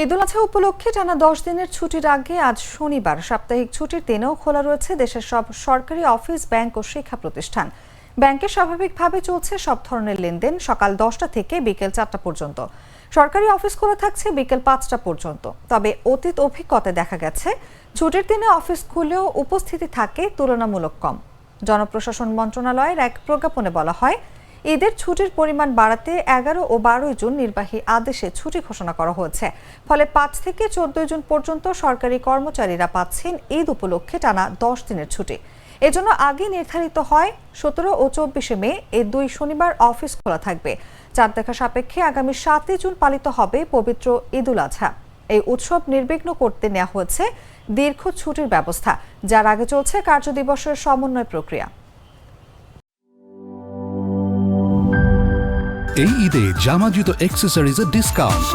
ঈদুল আজহা উপলক্ষে টানা 10 দিনের ছুটির আগে আজ শনিবার সাপ্তাহিক ছুটির দিনেও খোলা রয়েছে দেশের সব সরকারি অফিস, ব্যাংক ও শিক্ষা প্রতিষ্ঠান। ব্যাংকে স্বাভাবিকভাবে চলছে সব ধরনের লেনদেন সকাল 10টা থেকে বিকেল 4টা পর্যন্ত। সরকারি অফিস খোলা থাকছে বিকেল 5টা পর্যন্ত। তবে অতীত অভিজ্ঞতায় দেখা গেছে ছুটির দিনে অফিস খুলেও উপস্থিতি থাকে তুলনামূলক কম। জনপ্রশাসন মন্ত্রণালয়ের এক প্রজ্ঞাপনে বলা হয়, ঈদের ছুটির পরিমাণ বাড়াতে 11 ও 12 জুন নির্বাহী আদেশে ছুটি ঘোষণা করা হয়েছে। ফলে 5 থেকে 14 জুন পর্যন্ত সরকারি কর্মচারীরা পাচ্ছেন ঈদ উপলক্ষে টানা 10 দিনের ছুটি। এজন্য আগে নির্ধারিত হয় 17 ও 24 মে এই দুই শনিবার অফিস খোলা থাকবে। চাঁদ দেখা সাপেক্ষে আগামী 7 জুন পালিত হবে পবিত্র ঈদুল আজহা। এই উৎসব নির্বিঘ্ন করতে নেওয়া হয়েছে দীর্ঘ ছুটির ব্যবস্থা, যার আগে চলছে কার্যদিবসের সমন্বয় প্রক্রিয়া। এই ঈদে জামা জুতো অ্যাক্সেসরিজের ডিসকাউন্ট।